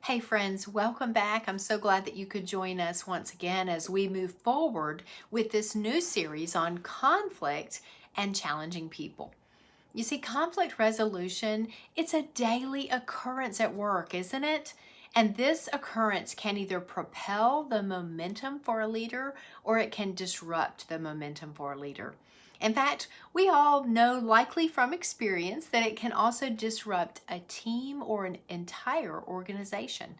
Hey friends, welcome back. I'm so glad that you could join us once again as we move forward with this new series on conflict and challenging people. You see, conflict resolution, it's a daily occurrence at work, isn't it? And this occurrence can either propel the momentum for a leader or it can disrupt the momentum for a leader. In fact, we all know likely from experience that it can also disrupt a team or an entire organization.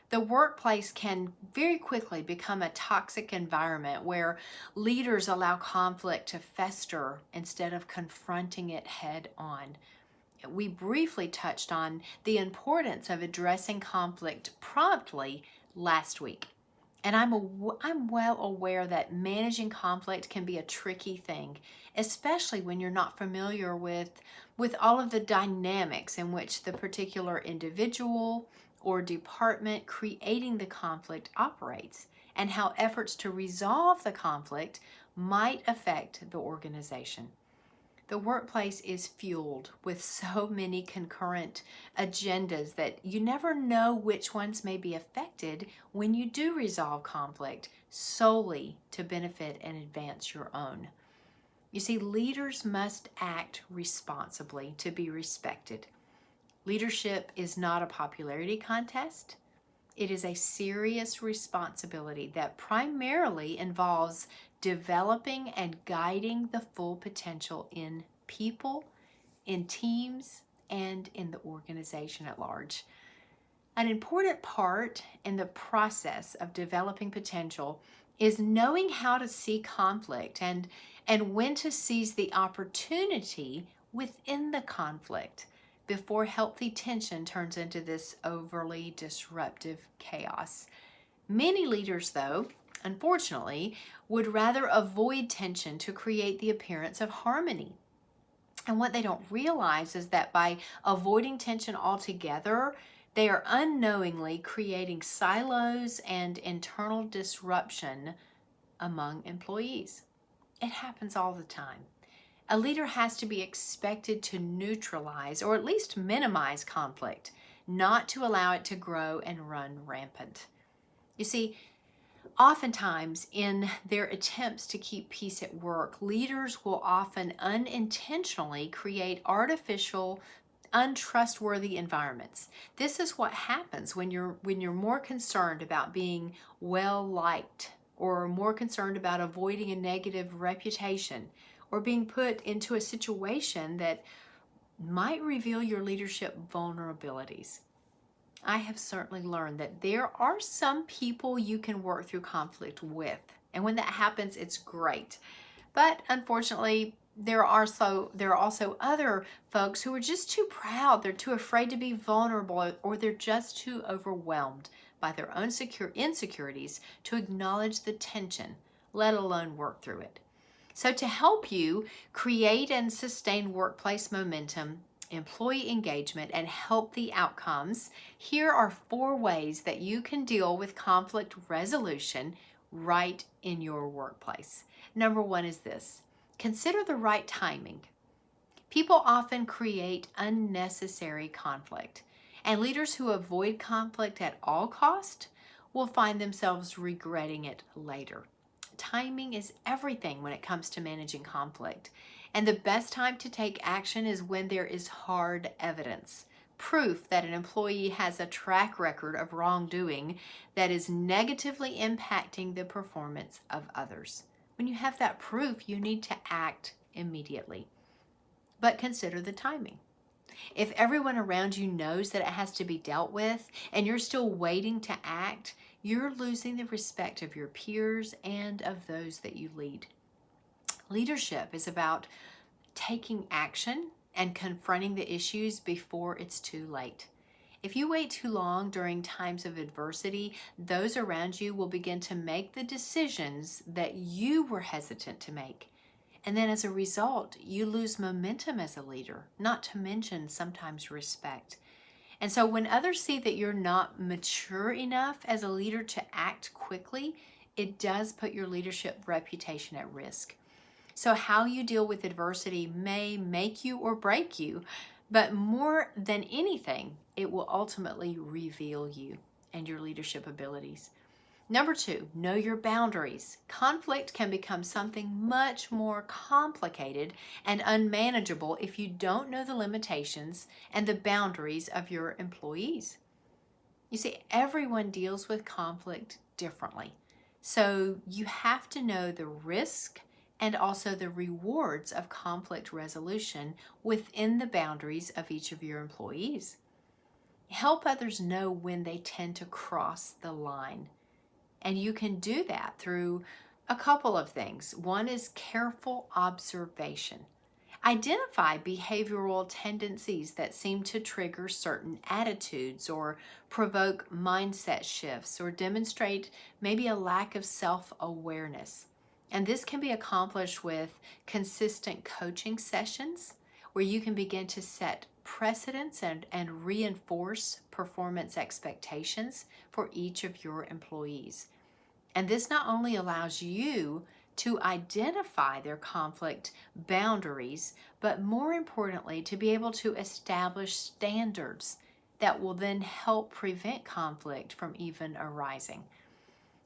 The workplace can very quickly become a toxic environment where leaders allow conflict to fester instead of confronting it head on. We briefly touched on the importance of addressing conflict promptly last week. And I'm well aware that managing conflict can be a tricky thing, especially when you're not familiar with all of the dynamics in which the particular individual or department creating the conflict operates, and how efforts to resolve the conflict might affect the organization. The workplace is fueled with so many concurrent agendas that you never know which ones may be affected when you do resolve conflict solely to benefit and advance your own. You see, leaders must act responsibly to be respected. Leadership is not a popularity contest. It is a serious responsibility that primarily involves developing and guiding the full potential in people, in teams, and in the organization at large. An important part in the process of developing potential is knowing how to see conflict and when to seize the opportunity within the conflict before healthy tension turns into this overly disruptive chaos. Many leaders, though, unfortunately, would rather avoid tension to create the appearance of harmony. And what they don't realize is that by avoiding tension altogether, they are unknowingly creating silos and internal disruption among employees. It happens all the time. A leader has to be expected to neutralize or at least minimize conflict, not to allow it to grow and run rampant. You see, oftentimes in their attempts to keep peace at work, leaders will often unintentionally create artificial, untrustworthy environments. This is what happens when you're more concerned about being well liked, or more concerned about avoiding a negative reputation, or being put into a situation that might reveal your leadership vulnerabilities. I have certainly learned that there are some people you can work through conflict with, and when that happens, it's great. But unfortunately, there are also other folks who are just too proud, they're too afraid to be vulnerable, or they're just too overwhelmed by their own insecurities to acknowledge the tension, let alone work through it. So to help you create and sustain workplace momentum, employee engagement, and healthy outcomes, here are 4 ways that you can deal with conflict resolution right in your workplace. Number 1 is this: consider the right timing. People often create unnecessary conflict, and leaders who avoid conflict at all cost will find themselves regretting it later. Timing is everything when it comes to managing conflict, and the best time to take action is when there is hard evidence, proof that an employee has a track record of wrongdoing that is negatively impacting the performance of others. When you have that proof, you need to act immediately. But consider the timing. If everyone around you knows that it has to be dealt with and you're still waiting to act, you're losing the respect of your peers and of those that you lead. Leadership is about taking action and confronting the issues before it's too late. If you wait too long during times of adversity, those around you will begin to make the decisions that you were hesitant to make. And then as a result, you lose momentum as a leader, not to mention sometimes respect. And so when others see that you're not mature enough as a leader to act quickly, it does put your leadership reputation at risk. So how you deal with adversity may make you or break you, But more than anything, it will ultimately reveal you and your leadership abilities. Number 2, know your boundaries. Conflict can become something much more complicated and unmanageable if you don't know the limitations and the boundaries of your employees. You see, everyone deals with conflict differently. So you have to know the risk and also the rewards of conflict resolution within the boundaries of each of your employees. Help others know when they tend to cross the line. And you can do that through a couple of things. One is careful observation. Identify behavioral tendencies that seem to trigger certain attitudes or provoke mindset shifts or demonstrate maybe a lack of self-awareness. And this can be accomplished with consistent coaching sessions where you can begin to set precedents and reinforce performance expectations for each of your employees. And this not only allows you to identify their conflict boundaries, but more importantly, to be able to establish standards that will then help prevent conflict from even arising.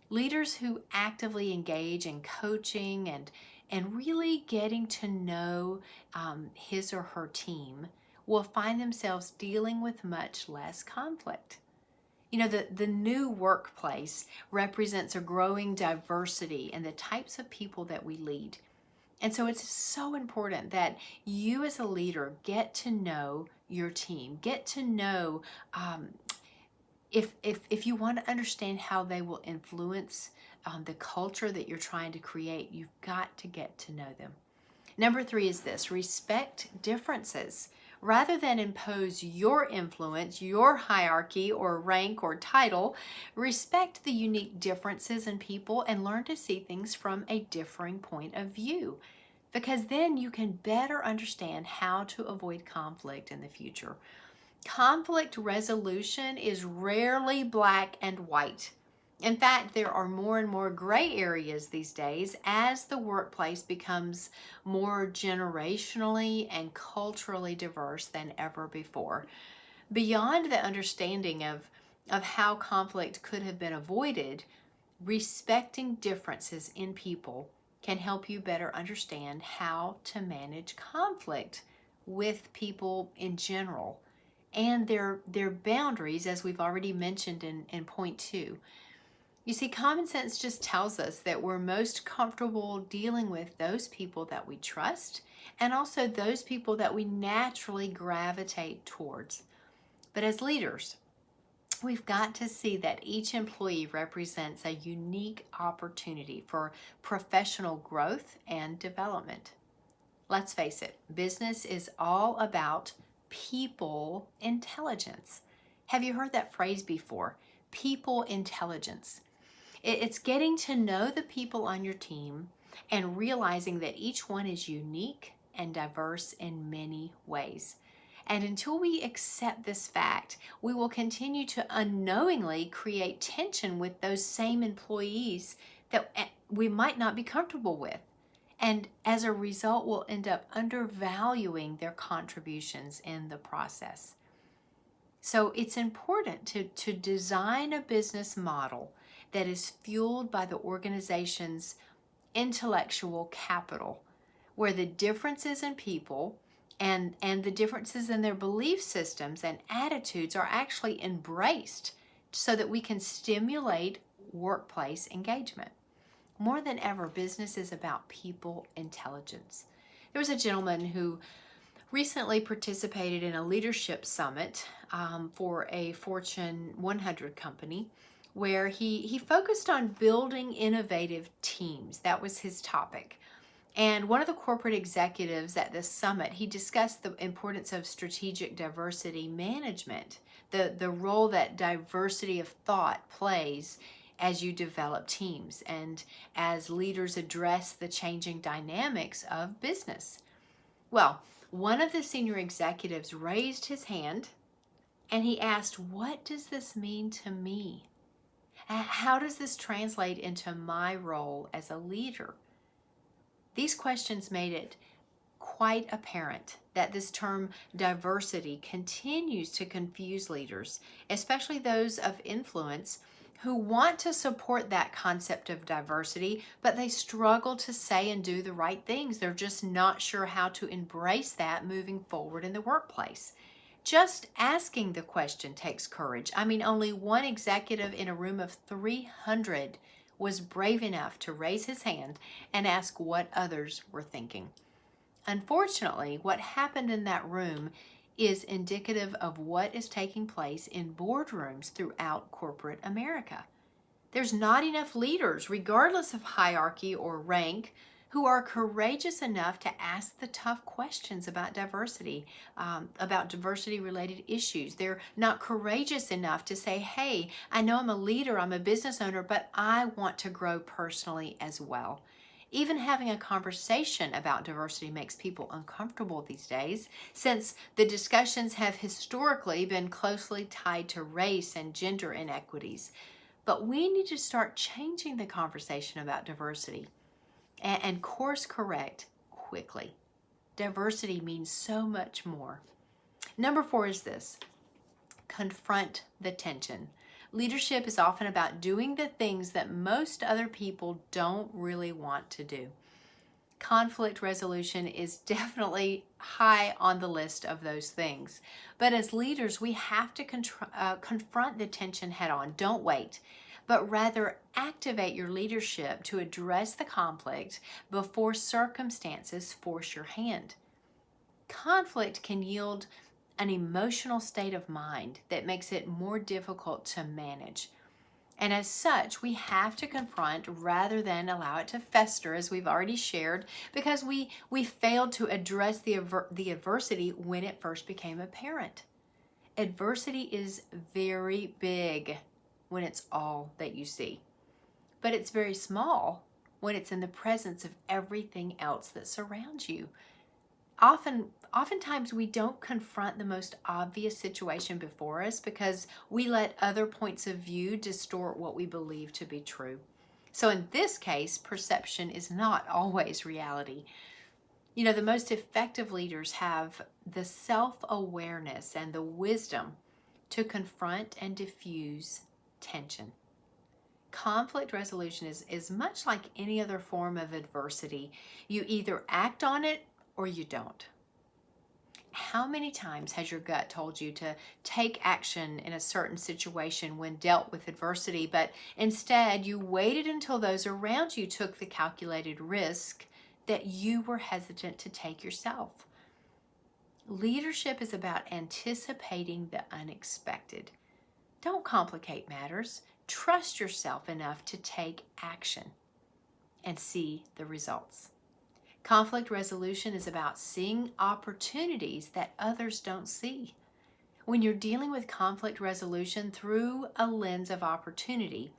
Leaders who actively engage in coaching and really getting to know his or her team will find themselves dealing with much less conflict. You know, the new workplace represents a growing diversity in the types of people that we lead. And so it's so important that you as a leader get to know your team, get to know if you want to understand how they will influence the culture that you're trying to create, you've got to get to know them. Number 3 is this: respect differences. Rather than impose your influence, your hierarchy or rank or title, respect the unique differences in people and learn to see things from a differing point of view. Because then you can better understand how to avoid conflict in the future. Conflict resolution is rarely black and white. In fact, there are more and more gray areas these days as the workplace becomes more generationally and culturally diverse than ever before. Beyond the understanding of how conflict could have been avoided, respecting differences in people can help you better understand how to manage conflict with people in general and their boundaries, as we've already mentioned in point 2. You see, common sense just tells us that we're most comfortable dealing with those people that we trust and also those people that we naturally gravitate towards. But as leaders, we've got to see that each employee represents a unique opportunity for professional growth and development. Let's face it, business is all about people intelligence. Have you heard that phrase before? People intelligence. It's getting to know the people on your team and realizing that each one is unique and diverse in many ways. And until we accept this fact, we will continue to unknowingly create tension with those same employees that we might not be comfortable with. And as a result, we'll end up undervaluing their contributions in the process. So it's important to design a business model that is fueled by the organization's intellectual capital, where the differences in people and the differences in their belief systems and attitudes are actually embraced so that we can stimulate workplace engagement. More than ever, business is about people intelligence. There was a gentleman who recently participated in a leadership summit for a Fortune 100 company where he focused on building innovative teams. That was his topic. And one of the corporate executives at this summit, he discussed the importance of strategic diversity management, the role that diversity of thought plays as you develop teams and as leaders address the changing dynamics of business. Well, one of the senior executives raised his hand and he asked, "What does this mean to me? How does this translate into my role as a leader?" These questions made it quite apparent that this term diversity continues to confuse leaders, especially those of influence who want to support that concept of diversity, but they struggle to say and do the right things. They're just not sure how to embrace that moving forward in the workplace. Just asking the question takes courage. I mean, only one executive in a room of 300 was brave enough to raise his hand and ask what others were thinking. Unfortunately, what happened in that room is indicative of what is taking place in boardrooms throughout corporate America. There's not enough leaders, regardless of hierarchy or rank, who are courageous enough to ask the tough questions about diversity related issues. They're not courageous enough to say, hey, I know I'm a leader, I'm a business owner, but I want to grow personally as well. Even having a conversation about diversity makes people uncomfortable these days, since the discussions have historically been closely tied to race and gender inequities. But we need to start changing the conversation about diversity and course correct quickly. Diversity means so much more. Number 4 is this: confront the tension. Leadership is often about doing the things that most other people don't really want to do. Conflict resolution is definitely high on the list of those things. But as leaders, we have to confront the tension head on. Don't wait, but rather activate your leadership to address the conflict before circumstances force your hand. Conflict can yield an emotional state of mind that makes it more difficult to manage. And as such, we have to confront rather than allow it to fester, as we've already shared, because we failed to address the adversity when it first became apparent. Adversity is very big when it's all that you see, but it's very small when it's in the presence of everything else that surrounds you. Oftentimes we don't confront the most obvious situation before us because we let other points of view distort what we believe to be true. So in this case, perception is not always reality. You know, the most effective leaders have the self-awareness and the wisdom to confront and diffuse tension. Conflict resolution is much like any other form of adversity. You either act on it or you don't. How many times has your gut told you to take action in a certain situation when dealt with adversity, but instead you waited until those around you took the calculated risk that you were hesitant to take yourself? Leadership is about anticipating the unexpected. Don't complicate matters. Trust yourself enough to take action and see the results. Conflict resolution is about seeing opportunities that others don't see. When you're dealing with conflict resolution through a lens of opportunity,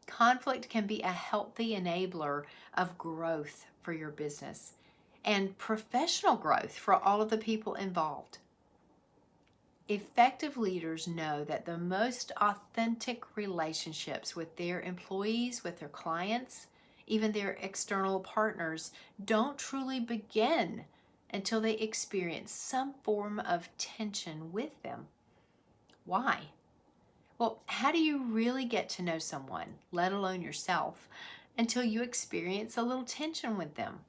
conflict can be a healthy enabler of growth for your business and professional growth for all of the people involved. Effective leaders know that the most authentic relationships with their employees, with their clients, even their external partners, don't truly begin until they experience some form of tension with them. Why? Well, how do you really get to know someone, let alone yourself, until you experience a little tension with them?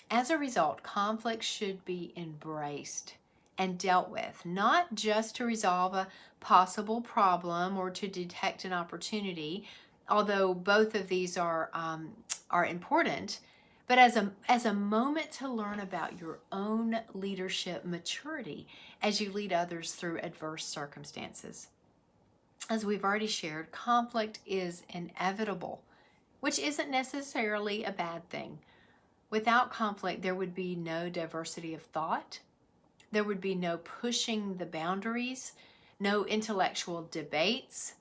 As a result, conflict should be embraced and dealt with, not just to resolve a possible problem or to detect an opportunity, although both of these are important, but as a moment to learn about your own leadership maturity as you lead others through adverse circumstances. As we've already shared, conflict is inevitable, which isn't necessarily a bad thing. Without conflict, there would be no diversity of thought. There would be no pushing the boundaries, no intellectual debates.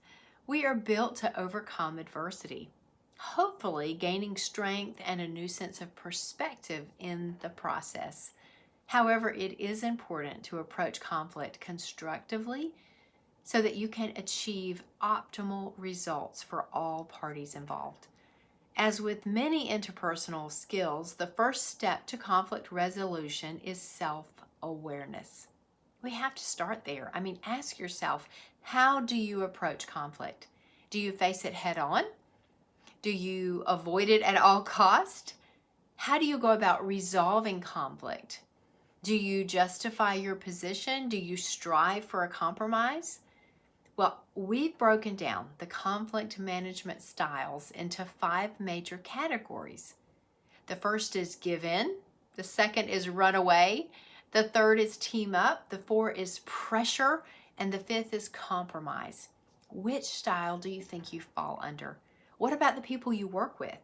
We are built to overcome adversity, hopefully gaining strength and a new sense of perspective in the process. However, it is important to approach conflict constructively so that you can achieve optimal results for all parties involved. As with many interpersonal skills, the first step to conflict resolution is self-awareness. We have to start there. I mean, ask yourself, how do you approach conflict? Do you face it head on? Do you avoid it at all cost? How do you go about resolving conflict? Do you justify your position? Do you strive for a compromise? Well, we've broken down the conflict management styles into 5 major categories. The first is give in, the second is run away, the third is team up, the fourth is pressure, and the fifth is compromise. Which style do you think you fall under? What about the people you work with?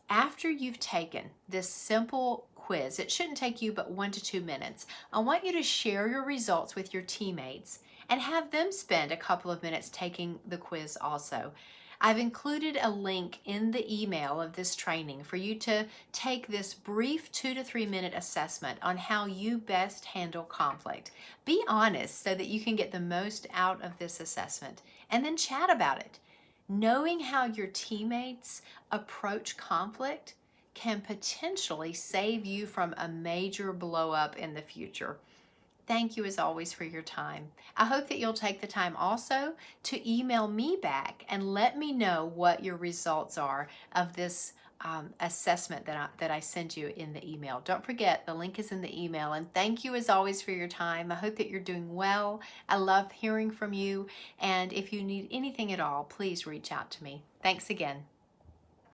After you've taken this simple quiz, it shouldn't take you but 1 to 2 minutes. I want you to share your results with your teammates and have them spend a couple of minutes taking the quiz also. I've included a link in the email of this training for you to take this brief 2 to 3 minute assessment on how you best handle conflict. Be honest so that you can get the most out of this assessment, and then chat about it. Knowing how your teammates approach conflict can potentially save you from a major blow up in the future. Thank you as always for your time. I hope that you'll take the time also to email me back and let me know what your results are of this assessment that I send you in the email. Don't forget, the link is in the email. And thank you as always for your time. I hope that you're doing well. I love hearing from you. And if you need anything at all, please reach out to me. Thanks again.